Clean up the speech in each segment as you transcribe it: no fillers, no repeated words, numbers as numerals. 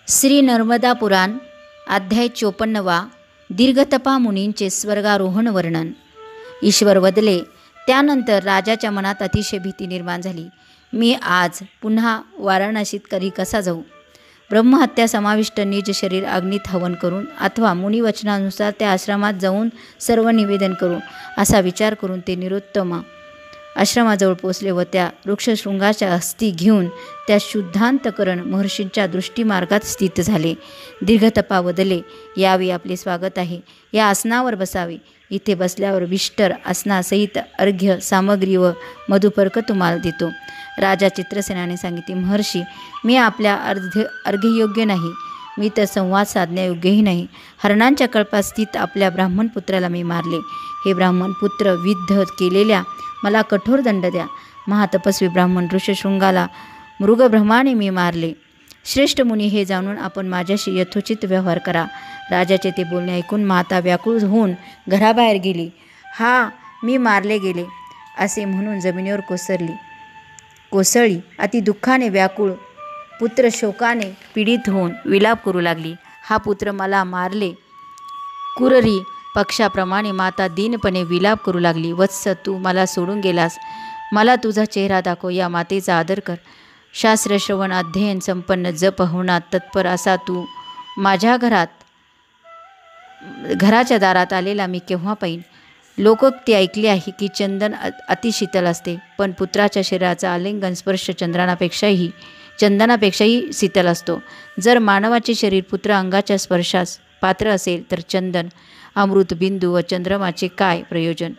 श्री नर्मदा पुराण अध्याय 54 दीर्घतपा मुनींचे स्वर्गारोहण वर्णन। ईश्वर वदले त्यानंतर राजाच्या मनात अतिशय भीती निर्माण झाली। मी आज पुन्हा वाराणसीत कसा जाऊ? ब्रह्महत्या समाविष्ट निज शरीर अग्नीत हवन करून अथवा मुनिवचनानुसार त्या आश्रमात जाऊन सर्व निवेदन करू असा विचार करून ते निरुत्तम आश्रमाजवळ पोचले व त्या वृक्षशृंगाच्या अस्थी घेऊन त्या शुद्धांतकरण महर्षींच्या दृष्टीमार्गात स्थित झाले। दीर्घतपा वदले, यावे आपले स्वागत आहे, या आसनावर बसावे। इथे बसल्यावर विष्टर आसनासहित अर्घ्य सामग्री व मधुपर्क तुम्हाला देतो। राजा चित्रसेनाने सांगितले, महर्षी, मी आपल्या अर्घ्ययोग्य नाही, मी तर संवाद साधण्यायोग्यही नाही। हरणांच्या कळपात स्थित आपल्या ब्राह्मणपुत्राला मी मारले। हे ब्राह्मणपुत्र, विद्ध केलेल्या मला कठोर दंड द्या। महातपस्वी ब्राह्मण ऋषशृंगाला मृगभ्रमाने मी मारले। श्रेष्ठ मुनी, हे जाणून आपण माझ्याशी यथोचित व्यवहार करा। राजाचे ते बोलणे ऐकून माता व्याकुळ होऊन घराबाहेर गेली। हा मी मारले गेले असे म्हणून जमिनीवर कोसळली। अति दुःखाने व्याकुळ पुत्र शोकाने पीडित होऊन विलाप करू लागली। हा पुत्र मला मारले। कुररी पक्षाप्रमाणे माता दीनपणे विलाप करू लागली। वत्स, तू मला सोडून गेलास, मला तुझा चेहरा दाखव। या मातेचा आदर कर। शास्त्र श्रवण अध्ययन संपन्न जप होणार तत्पर असा तू माझ्या घराच्या दारात आलेला मी केव्हा पाहिन? लोकोक्ती ऐकली आहे की चंदन अतिशीतल असते, पण पुत्राच्या शरीराचा आलिंगन स्पर्श चंदनापेक्षाही शीतल असतो। जर मानवाचे शरीर पुत्र अंगाच्या स्पर्शास पात्र असेल तर चंदन, अमृत बिंदू व चंद्रमाचे काय प्रयोजन?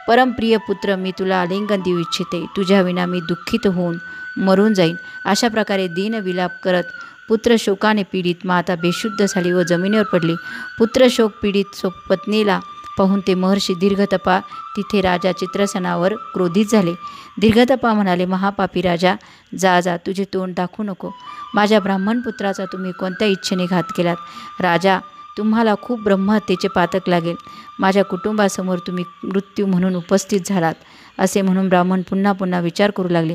परमप्रिय पुत्र, मी तुला आलिंगन देऊ इच्छिते, तुझ्या विना मी दुःखित होऊन मरून जाईन। अशा प्रकारे दीन विलाप करत पुत्र शोकाने पीडित माता बेशुद्ध झाली व जमिनीवर पडली। पुत्र शोक पीडित पत्नीला पाहून ते महर्षी दीर्घतपा तिथे राजा चित्रसेनावर क्रोधित झाले। दीर्घतपा म्हणाले, महापापी राजा, जा, तुझे तोंड दाखवू नको। माझ्या ब्राह्मणपुत्राचा तुम्ही कोणत्या इच्छेने घात केलात? राजा, तुम्हाला खूप ब्रह्महत्येचे पातक लागेल। माझ्या कुटुंबासमोर तुम्ही मृत्यू म्हणून उपस्थित झालात असे म्हणून ब्राह्मण पुन्हा पुन्हा विचार करू लागले।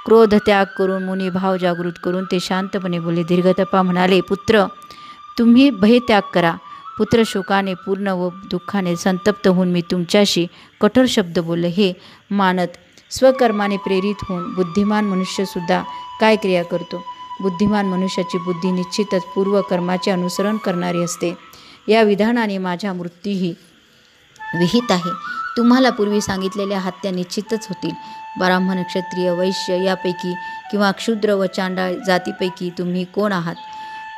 क्रोध त्याग करून मुनी भाव जागृत करून ते शांतपणे बोलले। दीर्घतपा म्हणाले, पुत्र, तुम्ही भय त्याग करा। पुत्र शोकाने पूर्ण व दुःखाने संतप्त होऊन मी तुमच्याशी कठोर शब्द बोलले हे मानत स्वकर्माने प्रेरित होऊन बुद्धिमान मनुष्यसुद्धा काय क्रिया करतो? बुद्धिमान मनुष्याची बुद्धी निश्चितच पूर्वकर्माचे अनुसरण करणारी असते। या विधानाने माझ्या मृत्यूही विहित आहे। तुम्हाला पूर्वी सांगितलेल्या हत्या निश्चितच होतील। ब्राह्मण, क्षत्रिय, वैश्य यापैकी किंवा क्षुद्र व चांडाळ जातीपैकी तुम्ही कोण आहात?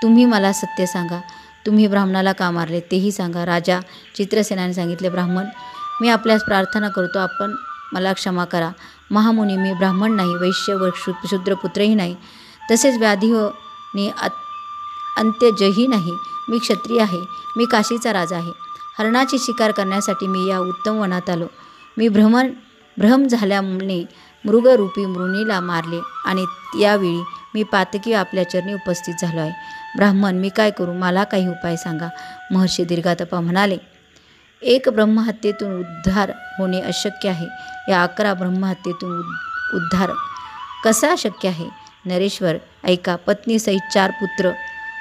तुम्ही मला सत्य सांगा। तुम्ही ब्राह्मणाला का मारले तेही सांगा। राजा चित्रसेनाने सांगितले, ब्राह्मण, मी आपल्यास प्रार्थना करतो, आपण मला क्षमा करा। महामुनी, मी ब्राह्मण नाही, वैश्य व शूद्रपुत्रही नाही, तसेच व्याधीने अंत्यजही नाही। मी क्षत्रिय आहे, मी काशीचा राजा आहे। हरणाची शिकार करण्यासाठी मी या उत्तम वनात आलो। मी भ्रम झाल्याने मृगरूपी मृणीला मारले आणि यावेळी मी पातकी आपल्या चरणी उपस्थित झालो आहे। ब्राह्मण, मी काय करू? मला काही उपाय सांगा। महर्षी दीर्घतपा म्हणाले, एक ब्रह्महत्येतून उद्धार होणे अशक्य आहे। या 11 ब्रह्महत्येतून उद्धार कसा शक्य आहे? नरेश्वर, ऐका, पत्नीसहित 4 पुत्र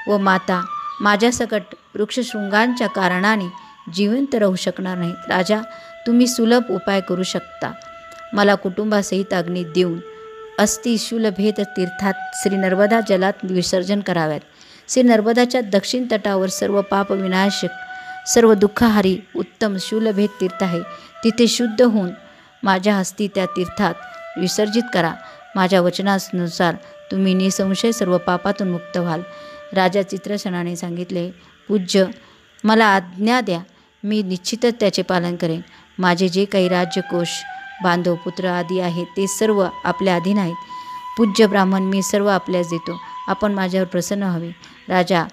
व माता माझ्यासकट वृक्षशृंगांच्या कारणाने जिवंत राहू शकणार नाहीत। राजा, तुम्ही सुलभ उपाय करू शकता। मला कुटुंबासहित अग्नीत देऊन अस्थि शूलभेद तीर्थात श्री नर्मदा जलात विसर्जन कराव्यात। श्री नर्मदाच्या दक्षिण तटावर सर्व पाप विनाशक, सर्व दुःखहारी उत्तम शूलभेद तीर्थ आहे। तिथे शुद्ध होऊन माझ्या अस्थि त्या तीर्थात विसर्जित करा। माझ्या वचनानुसार तुम्ही निसंशय सर्व पापातून मुक्त व्हाल। राजा चित्रसेनाने सांगितले, पूज्य, मला आज्ञा द्या, मी निश्चितच त्याचे पालन करेन। माझे जे काही राज्यकोश, बांधव, पुत्र आदी आहेत ते सर्व आपल्या अधीन आहेत। पूज्य ब्राह्मण, मी सर्व आपल्यास देतो, आपण माझ्यावर प्रसन्न व्हावे। राजा,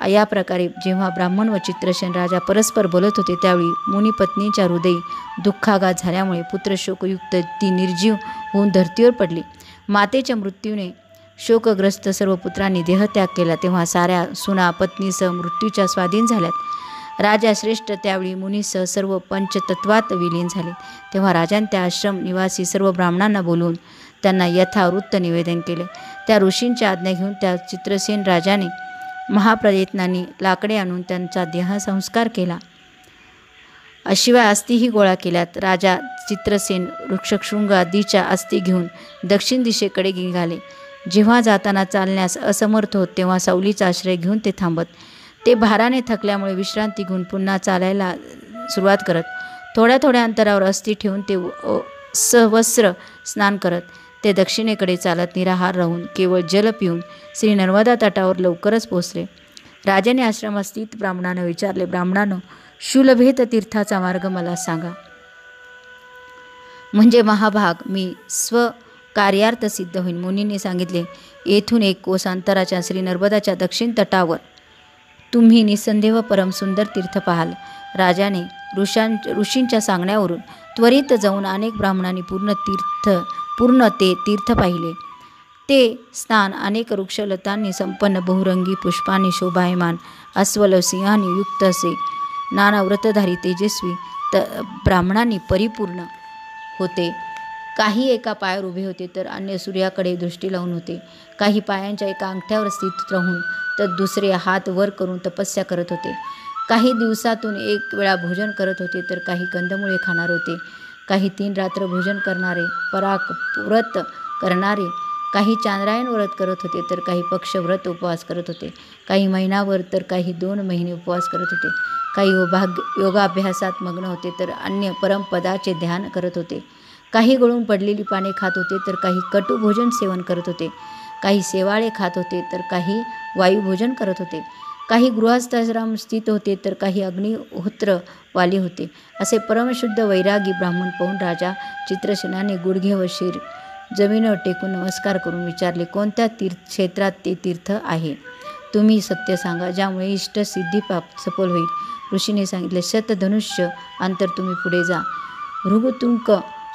या प्रकारे जेव्हा ब्राह्मण व चित्रसेन राजा परस्पर बोलत होते त्यावेळी मुनिपत्नीच्या हृदयी दुःखाघात झाल्यामुळे पुत्रशोकयुक्त ती निर्जीव होऊन धर्तीवर पडली। मातेच्या मृत्यूने शोकग्रस्त सर्व पुत्रांनी देहत्याग केला। तेव्हा साऱ्या सुना पत्नीसह मृत्यूच्या स्वाधीन झाल्यात। राजा श्रेष्ठ त्यावेळी मुनीसह सर्व पंचतत्वात विलीन झाले। तेव्हा राजाने त्या आश्रम निवासी सर्व ब्राह्मणांना बोलवून त्यांना यथावृत्त निवेदन केले। त्या ऋषींची आज्ञा घेऊन त्या चित्रसेन राजाने महाप्रयत्नांनी लाकडे आणून त्यांचा देहसंस्कार केला. शिवाय अस्थिही गोळा केल्यात. राजा चित्रसेन वृक्षशृंग आदीच्या अस्थी घेऊन दक्षिण दिशेकडे निघाले. जेव्हा जाताना चालण्यास असमर्थ होत तेव्हा सावलीचा आश्रय घेऊन ते थांबत. ते भाराने थकल्यामुळे विश्रांती घेऊन पुन्हा चालायला सुरुवात करत. थोड्या थोड्या अंतरावर अस्थी ठेवून ते सवस्त्र स्नान करत. ते दक्षिणेकडे चालत निराहार राहून केवळ जल पिऊन श्री नर्मदा तटावर लवकरच पोचले. राजाने आश्रमात स्थित ब्राह्मणानं विचारले, ब्राह्मणानं, शूलभेद तीर्थाचा मार्ग मला सांगा. म्हणजे महाभाग मी स्वकार्यार्थ सिद्ध होईल. मुनीने सांगितले, येथून 1 कोस अंतराच्या श्री नर्मदाच्या दक्षिण तटावर तुम्ही निसंदेह परम सुंदर तीर्थ पाहाल. राजाने ऋषींच्या सांगण्यावरून त्वरित जाऊन अनेक ब्राह्मणांनी पूर्ण ते तीर्थ पाहिले. ते स्थान अनेक वृक्षलतांनी संपन्न, बहुरंगी पुष्पांनी शोभायमान, अस्वल सिंहांनी युक्त असे नाना व्रतधारी तेजस्वी ब्राह्मणांनी परिपूर्ण होते. काही एका पायावर उभे होते तर अन्य सूर्याकडे दृष्टी लावून होते. काही पायांच्या एका अंगठ्यावर स्थित राहून तर दुसरे हात वर करून तपस्या करत होते. काही दिवसातून 1 वेळा भोजन करत होते तर काही कंदमुळे खाणार होते. काही 3 रात्र भोजन करणारे, पराक व्रत करणारे, काही चांद्रायण व्रत करत होते तर काही पक्ष व्रत उपवास करत होते. काही महिनाभर तर काही 2 महिने उपवास करत होते. काही योगाभ्यासात मग्न होते तर अन्य परमपदाचे ध्यान करत होते. काही गळून पडलेली पाने खात होते तर काही कटू भोजन सेवन करत होते. काही शेवाळे खात होते तर काही वायुभोजन करत होते. काही गृहस्थाश्रम स्थित होते तर काही अग्निहोत्रवाले होते. असे परमशुद्ध वैरागी ब्राह्मण पाहून राजा चित्रसेनाने गुडघे व शिर जमिनीवर टेकून नमस्कार करून विचारले, कोणत्या क्षेत्रात ते तीर्थ आहे? तुम्ही सत्य सांगा, ज्यामुळे इष्टसिद्धी सफल होईल. ऋषीने सांगितले, शतधनुष्य अंतर तुम्ही पुढे जा. भृगुतुंक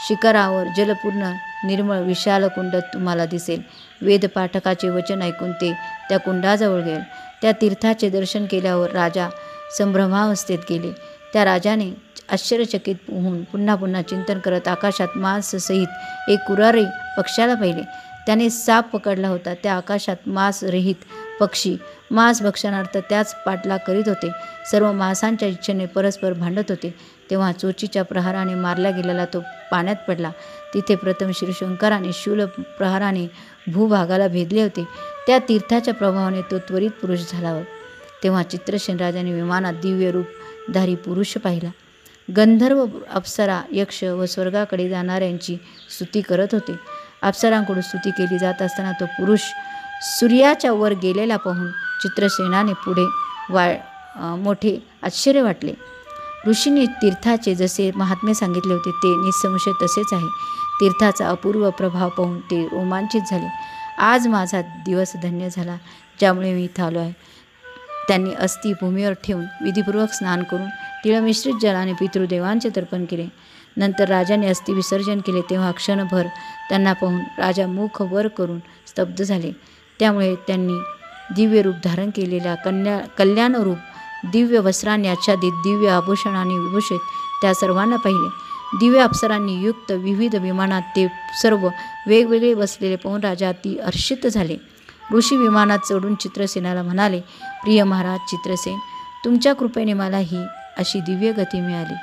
शिखरावर जलपूर्ण निर्मळ विशाल कुंड तुम्हाला दिसेल. वेदपाठकाचे वचन ऐकून ते त्या कुंडाजवळ गेले. त्या तीर्थाचे दर्शन केल्यावर राजा संभ्रमावस्थेत गेले. त्या राजाने आश्चर्यचकित होऊन पुन्हा पुन्हा चिंतन करत आकाशात मांससहित 1 कुरारी पक्ष्याला पाहिले. त्याने साप पकडला होता. त्या आकाशात मांसरहित पक्षी मांस भक्षणार्थ त्याच पाठलाग करीत होते. सर्व मांसांच्या इच्छेने परस्पर भांडत होते. तेव्हा चोचीच्या प्रहाराने मारला गेलेला तो पाण्यात पडला. तिथे प्रथम श्रीशंकराने शूल प्रहाराने भूभागाला भेदले होते. त्या तीर्थाच्या प्रभावाने तो त्वरित पुरुष झाला. तेव्हा चित्रसेन राजाने विमानात दिव्य रूपधारी पुरुष पाहिला. गंधर्व, अप्सरा, यक्ष व स्वर्गाकडे जाणाऱ्यांची स्तुती करत होते. अप्सरांकडून स्तुती केली जात असताना तो पुरुष सूर्याच्या वर गेलेला पाहून चित्रसेनाने पुढे मोठे आश्चर्य वाटले. ऋषींनी तीर्थाचे जसे महात्म्य सांगितले होते ते निसंशय तसेच आहे. तीर्थाचा अपूर्व प्रभाव पाहून ते रोमांचित झाले. आज माझा दिवस धन्य झाला, ज्यामुळे मी इथं आलो आहे. त्यांनी अस्थी भूमीवर ठेवून विधिपूर्वक स्नान करून तिळमिश्रित जलाने पितृदेवांचे तर्पण केले. नंतर राजाने अस्थी विसर्जन केले. तेव्हा क्षणभर त्यांना पाहून राजा मुख वर करून स्तब्ध झाले. त्यामुळे त्यांनी दिव्य रूप धारण केलेल्या कल्याणरूप दिव्य वस्त्रांनी आच्छादित, दिव्य आभूषणांनी विभूषित त्या सर्वांना पाहिले. दिव्य अप्सरांनी युक्त विविध विमानात ते सर्व वेगवेगळे बसलेले पाहून राजा अति हर्षित झाले. ऋषी विमानात चढून चित्रसेनाला म्हणाले, प्रिय महाराज चित्रसेन, तुमच्या कृपेने मला ही अशी दिव्य गती मिळाली.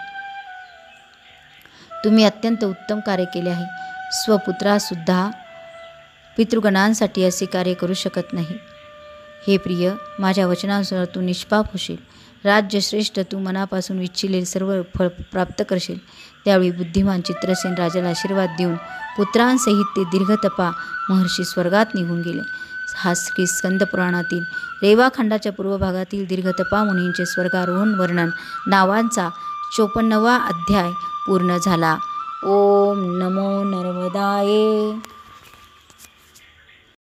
तुम्ही अत्यंत उत्तम कार्य केले आहे. स्वपुत्रासुद्धा पितृगणांसाठी असे कार्य करू शकत नाही. हे प्रिय, माझ्या वचनानुसार तू निष्पाप होशील. राज्यश्रेष्ठ, तू मनापासून इच्छिलेले सर्व फळ प्राप्त करशील. त्यावेळी बुद्धिमान चित्रसेन राजाला आशीर्वाद देऊन पुत्रांसहित ते दीर्घतपा महर्षी स्वर्गात निघून गेले. हा श्री स्कंद पुराणातील रेवाखंडाच्या पूर्व भागातील दीर्घतपा मुनींचे स्वर्गारोहण वर्णन नावांचा 54वा अध्याय पूर्ण झाला. ओम नमो नर्मदाये.